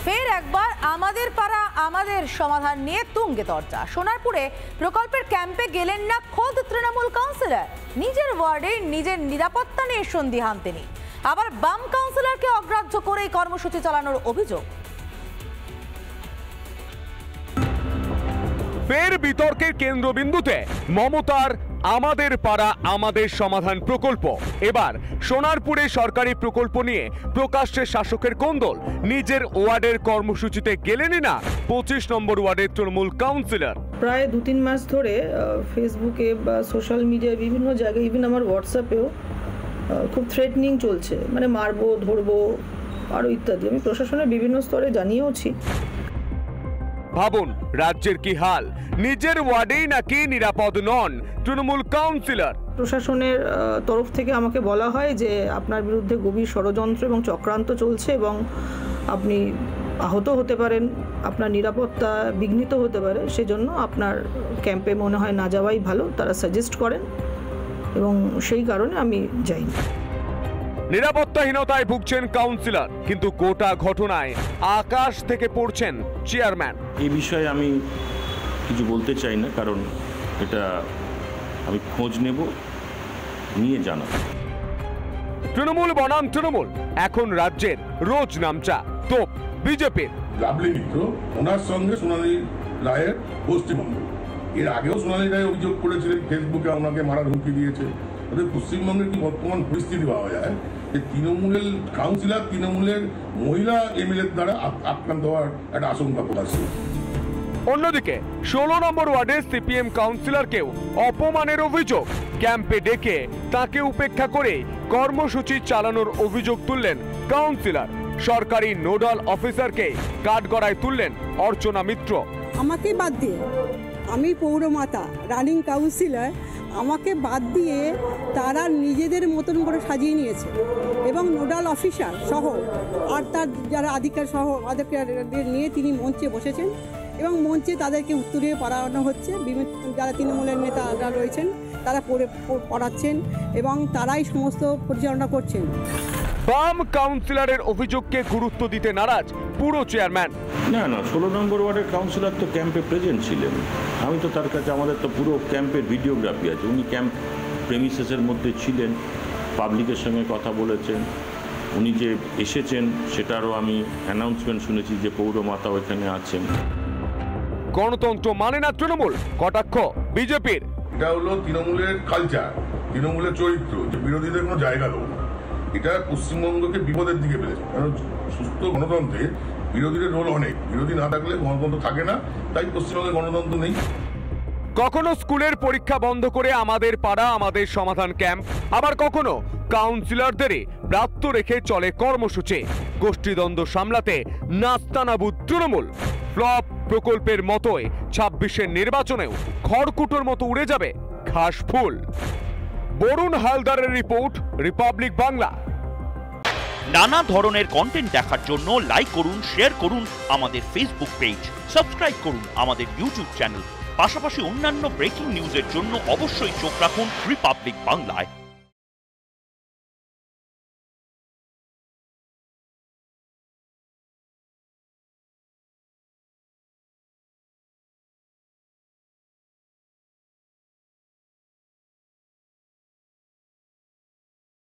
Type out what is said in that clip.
ফের একবার আমাদের পাড়া আমাদের সমাধান নিয়ে তুঙ্গে চর্চা। সোনারপুরে প্রকল্পের ক্যাম্পে গেলেন না খোদ তৃণমূল কাউন্সিলর। নিজের ওয়ার্ডে নিজের নিরাপত্তা নিয়ে সন্দিহান তিনি। আবার বাম কাউন্সিলরকে অগ্রাহ্য করেই কর্মসূচি চালানোর অভিযোগ। ফের বিতর্কের কেন্দ্রবিন্দুতে মমতার আমাদের পাড়া আমাদের সমাধান প্রকল্প। এবার সোনারপুরে সরকারি প্রকল্প নিয়ে প্রকাশ্যে শাসকের কোন্দল। নিজের ওয়ার্ডের কর্মসূচিতে গেলেনই না 25 নম্বর ওয়ার্ডের তৃণমূল কাউন্সিলর। প্রায় 2-3 মাস ধরে ফেসবুকে বা সোশ্যাল মিডিয়ায় বিভিন্ন জায়গায়, ইভেন আমার হোয়াটসঅ্যাপেও খুব থ্রেটনিং চলছে, মানে মারবো, ধরবো, আরও ইত্যাদি। আমি প্রশাসনের বিভিন্ন স্তরে জানিয়েওছি। ভাবুন রাজ্যের কি হাল, নিজের ওয়ার্ডেই নাকি নিরাপদ নন তৃণমূল কাউন্সিলর। প্রশাসনের তরফ থেকে আমাকে বলা হয় যে আপনার বিরুদ্ধে গভীর ষড়যন্ত্র এবং চক্রান্ত চলছে এবং আপনি আহত হতে পারেন, আপনার নিরাপত্তা বিঘ্নিত হতে পারে, সেজন্য আপনার ক্যাম্পে মনে হয় না যাওয়াই ভালো, তারা সাজেস্ট করেন এবং সেই কারণে আমি যাইনি। নিরাপত্তাহীনতায় ভুগছেন কাউন্সিলর, কিন্তু গোটা ঘটনায় আকাশ থেকে পড়ছেন চেয়ারম্যান। এই বিষয়ে আমি কিছু বলতে চাই না, কারণ এটা আমি খোঁজ নেব, নিয়ে জানাব। তৃণমূল বনাম তৃণমূল এখন রাজ্যের রোজ নামচা তোপ বিজেপির। লাভলি মিত্র, ওনার সঙ্গে সোনালী রায়ের গোষ্ঠীবন্ধ। এর আগেও সোনালী রায় অভিযোগ করেছিলেন ফেসবুকে ওনাকে মারার হুমকি দিয়েছে। পশ্চিমবঙ্গের কি বর্তমান পরিস্থিতি পাওয়া যায় যে তৃণমূলের কাউন্সিলর তৃণমূলের মহিলা এমএলএ দ্বারা আক্রান্ত হওয়ার একটা আশঙ্কা প্রকাশ। অন্যদিকে 16 নম্বর ওয়ার্ডের সিপিএম কাউন্সিলরকেও অপমানের অভিযোগ। ক্যাম্পে ডেকে তাকে উপেক্ষা করে কর্মসূচি চালানোর অভিযোগ তুললেন কাউন্সিলর। সরকারি নোডাল অফিসারকে কাঠগড়ায় তুললেন অর্চনা মিত্র। আমাকে বাদ দিয়ে, আমি পৌরমাতা রানিং কাউন্সিলর, আমাকে বাদ দিয়ে তারা নিজেদের মতন করে সাজিয়ে নিয়েছে এবং নোডাল অফিসার সহ আর তার যারা আধিকারিক সহ তাদেরকে নিয়ে তিনি মঞ্চে বসেছেন এবং মঞ্চে তাদেরকে উত্তরে পড়ানো হচ্ছে। বিভিন্ন যারা তৃণমূলের নেতারা রয়েছেন তারা পড়াচ্ছেন এবং তারাই সমস্ত পরিচালনা করছেন। বাম কাউন্সিলরের অভিযোগকে গুরুত্ব দিতে নারাজ পুরো চেয়ারম্যান। না 16 নম্বর ওয়ার্ডের কাউন্সিলর তো ক্যাম্পে প্রেজেন্ট ছিলেন। আমি তো তার কাছে, আমাদের তো পুরো ক্যাম্পের ভিডিওগ্রাফি আছে। উনি ক্যাম্প প্রেমিসেসের মধ্যে ছিলেন, পাবলিকের সঙ্গে কথা বলেছেন। উনি যে এসেছেন সেটারও আমি অ্যানাউন্সমেন্ট শুনেছি যে পৌরমাতা ওইখানে আছেন। গণতন্ত্র মানে না তৃণমূল, কটাক্ষ বিজেপির। এটা হলো তৃণমূলের কালচার, তৃণমূলের চরিত্র, যে বিরোধীদের কোনো জায়গা দেবো না। এটা পশ্চিমবঙ্গকে বিপদের দিকে ফেলেছে। কারণ সুস্থ গণতন্ত্রে বিরোধীদের রোল অনেক, বিরোধী না থাকলে গণতন্ত্র থাকে না, তাই পশ্চিমবঙ্গে গণতন্ত্র নেই। কখনো স্কুলের পরীক্ষা বন্ধ করে আমাদের পাড়া আমাদের সমাধান ক্যাম্প, আবার কখনো কাউন্সিলরদেরই ব্রাত্য রেখে চলে কর্মসূচি। গোষ্ঠীদ্বন্দ্ব সামলাতে নাস্তানাবুদ তৃণমূল। ফ্লপ প্রকল্পের মতোই 26-এর নির্বাচনেও খড়কুটোর মতো উড়ে যাবে ঘাস ফুল। বরুণ হালদারের রিপোর্ট, রিপাবলিক বাংলা। নানা ধরনের কন্টেন্ট দেখার জন্য লাইক করুন, শেয়ার করুন আমাদের ফেসবুক পেজ, সাবস্ক্রাইব করুন আমাদের ইউটিউব চ্যানেল। পাশাপাশি অন্যান্য ব্রেকিং নিউজের জন্য অবশ্যই চোখ রাখুন রিপাবলিক বাংলায়।